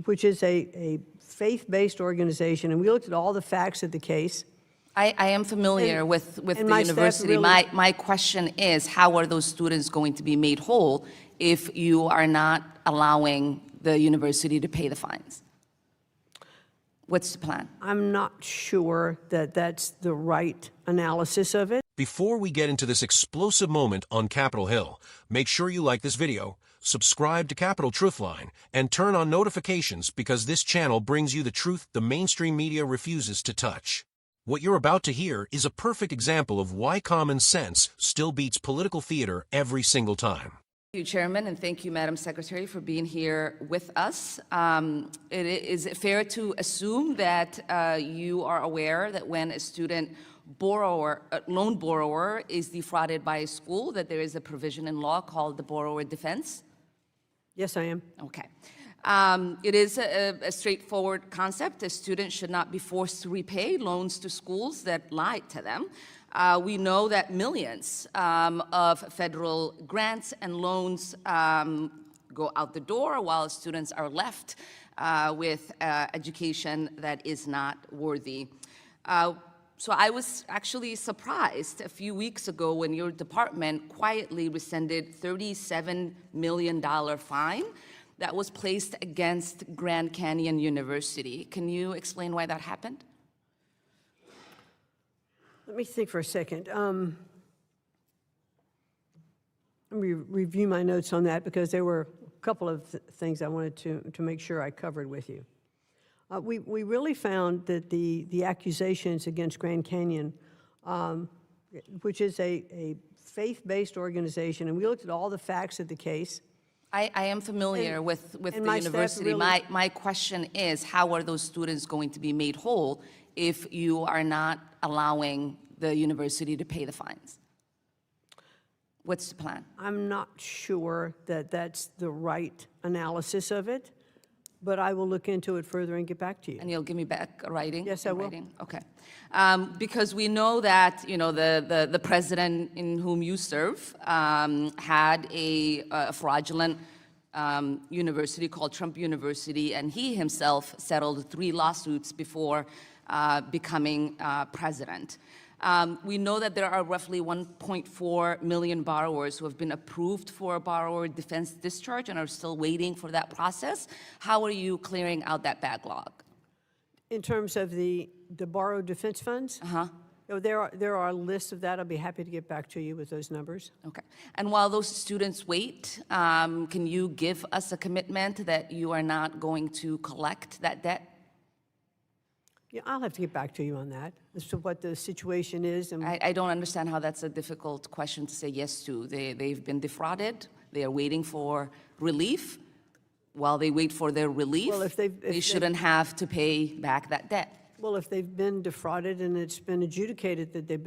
which is a faith-based organization, and we looked at all the facts of the case. I am familiar with the university. Really, my question is, how are those students going to be made whole if you are not allowing the university to pay the fines? What's the plan? I'm not sure that that's the right analysis of it. Before we get into this explosive moment on Capitol Hill, make sure you like this video, subscribe to Capitol Truthline, and turn on notifications because this channel brings you the truth the mainstream media refuses to touch. What you're about to hear is a perfect example of why common sense still beats political theater every single time. Thank you, Chairman, and thank you, Madam Secretary, for being here with us. Is it fair to assume that you are aware that when a loan borrower is defrauded by a school, that there is a provision in law called the borrower defense? Yes, I am. Okay. It is a straightforward concept. A student should not be forced to repay loans to schools that lied to them. We know that millions of federal grants and loans go out the door while students are left with education that is not worthy. So I was actually surprised a few weeks ago when your department quietly rescinded $37 million fine that was placed against Grand Canyon University. Can you explain why that happened? Let me think for a second. Let me review my notes on that because there were a couple of things I wanted to make sure I covered with you. We really found that the accusations against Grand Canyon, which is a faith-based organization, and we looked at all the facts of the case. I am familiar with the university. Really, my question is, how are those students going to be made whole if you are not allowing the university to pay the fines? What's the plan? I'm not sure that that's the right analysis of it, but I will look into it further and get back to you. And you'll give me back a writing? Yes, I will. Writing? Okay. Because we know that, you know, the president in whom you serve had a fraudulent university called Trump University, and he himself settled 3 lawsuits before becoming president. We know that there are roughly 1.4 million borrowers who have been approved for a borrower defense discharge and are still waiting for that process. How are you clearing out that backlog? In terms of the borrowed defense funds? Uh-huh. There are lists of that. I'll be happy to get back to you with those numbers. Okay. And while those students wait, can you give us a commitment that you are not going to collect that debt? Yeah, I'll have to get back to you on that as to what the situation is. And I don't understand how that's a difficult question to say yes to. They've been defrauded. They are waiting for relief. While they wait for their relief, well, if they shouldn't have to pay back that debt. Well, if they've been defrauded and it's been adjudicated that they've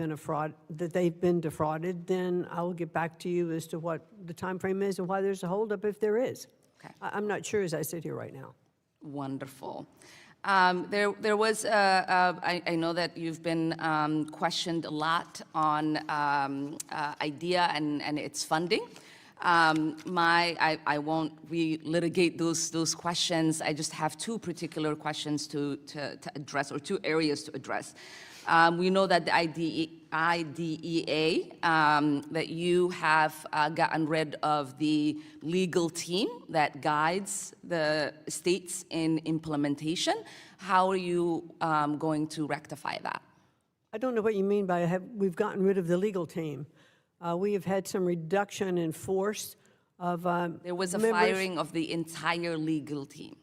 been defrauded, then I will get back to you as to what the time frame is and why there's a holdup if there is. Okay. I'm not sure as I sit here right now. Wonderful. There was, I know that you've been questioned a lot on IDEA and its funding. I won't re-litigate those questions. I just have 2 particular questions to address, or 2 areas to address. We know that the IDEA, that you have gotten rid of the legal team that guides the states in implementation. How are you going to rectify that? I don't know what you mean by we've gotten rid of the legal team. We have had some reduction in force of There was a members. firing of the entire legal team.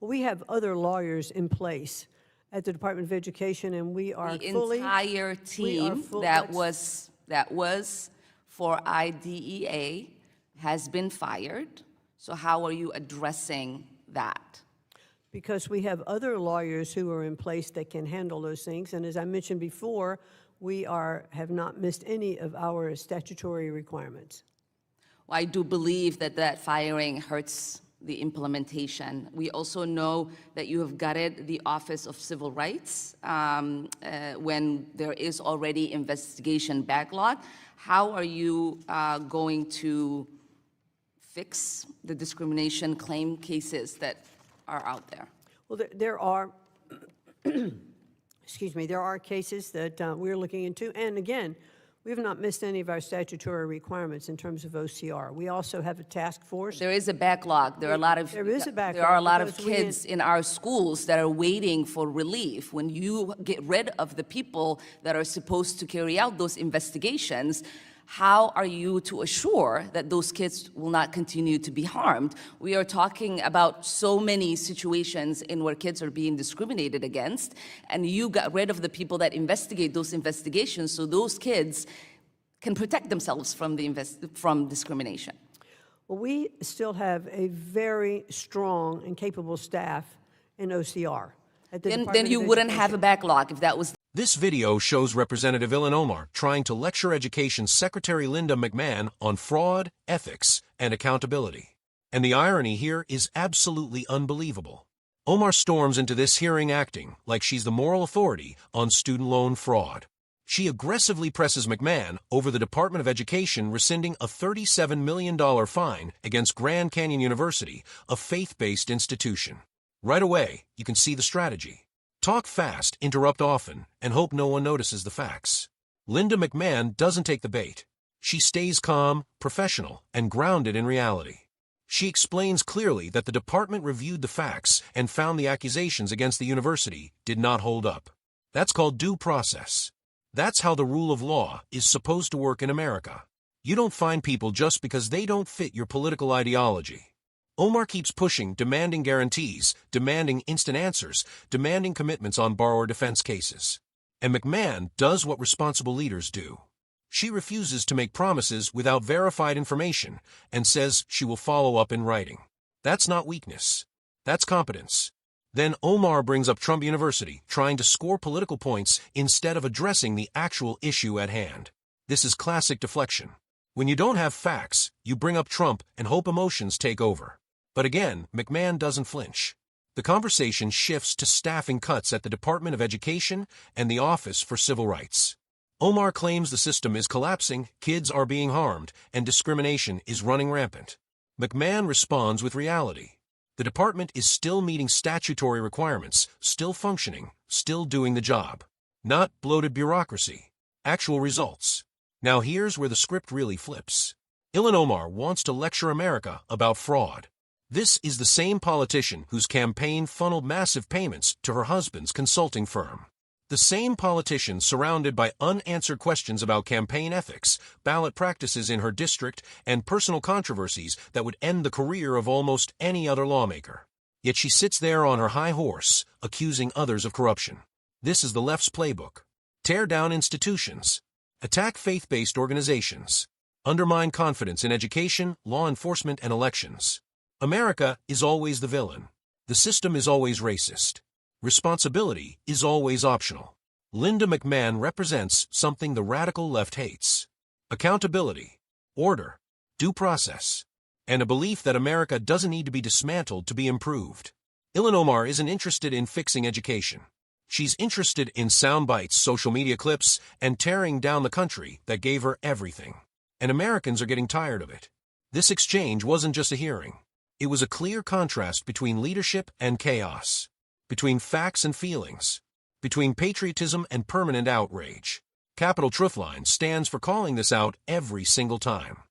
Well, we have other lawyers in place at the Department of Education, and we are The fully... entire team that was for IDEA has been fired. So how are you addressing that? Because we have other lawyers who are in place that can handle those things. And as I mentioned before, we have not missed any of our statutory requirements. Well, I do believe that firing hurts the implementation. We also know that you have gutted the Office of Civil Rights when there is already investigation backlog. How are you going to fix the discrimination claim cases that are out there. Well, there are, excuse me, there are cases that we're looking into. And again, we have not missed any of our statutory requirements in terms of OCR. We also have a task force. There is a backlog. There are a lot of There is a backlog There are a lot of because we kids in our schools that are waiting for relief. When you get rid of the people that are supposed to carry out those investigations, how are you to assure that those kids will not continue to be harmed? We are talking about so many situations in where kids are being discriminated against, and you got rid of the people that investigate those investigations so those kids can protect themselves from from discrimination. Well, we still have a very strong and capable staff in OCR. At the Then Department you of wouldn't have a Education. backlog if that was. This video shows Representative Ilhan Omar trying to lecture Education Secretary Linda McMahon on fraud, ethics, and accountability. And the irony here is absolutely unbelievable. Omar storms into this hearing acting like she's the moral authority on student loan fraud. She aggressively presses McMahon over the Department of Education rescinding a $37 million fine against Grand Canyon University, a faith-based institution. Right away, you can see the strategy. Talk fast, interrupt often, and hope no one notices the facts. Linda McMahon doesn't take the bait. She stays calm, professional, and grounded in reality. She explains clearly that the department reviewed the facts and found the accusations against the university did not hold up. That's called due process. That's how the rule of law is supposed to work in America. You don't fine people just because they don't fit your political ideology. Omar keeps pushing, demanding guarantees, demanding instant answers, demanding commitments on borrower defense cases. And McMahon does what responsible leaders do. She refuses to make promises without verified information and says she will follow up in writing. That's not weakness. That's competence. Then Omar brings up Trump University, trying to score political points instead of addressing the actual issue at hand. This is classic deflection. When you don't have facts, you bring up Trump and hope emotions take over. But again, McMahon doesn't flinch. The conversation shifts to staffing cuts at the Department of Education and the Office for Civil Rights. Omar claims the system is collapsing, kids are being harmed, and discrimination is running rampant. McMahon responds with reality. The department is still meeting statutory requirements, still functioning, still doing the job. Not bloated bureaucracy. Actual results. Now here's where the script really flips. Ilhan Omar wants to lecture America about fraud. This is the same politician whose campaign funneled massive payments to her husband's consulting firm. The same politician surrounded by unanswered questions about campaign ethics, ballot practices in her district, and personal controversies that would end the career of almost any other lawmaker. Yet she sits there on her high horse, accusing others of corruption. This is the left's playbook. Tear down institutions. Attack faith-based organizations. Undermine confidence in education, law enforcement, and elections. America is always the villain. The system is always racist. Responsibility is always optional. Linda McMahon represents something the radical left hates. Accountability, order, due process, and a belief that America doesn't need to be dismantled to be improved. Ilhan Omar isn't interested in fixing education. She's interested in sound bites, social media clips, and tearing down the country that gave her everything. And Americans are getting tired of it. This exchange wasn't just a hearing. It was a clear contrast between leadership and chaos, between facts and feelings, between patriotism and permanent outrage. Capitol Truthline stands for calling this out every single time.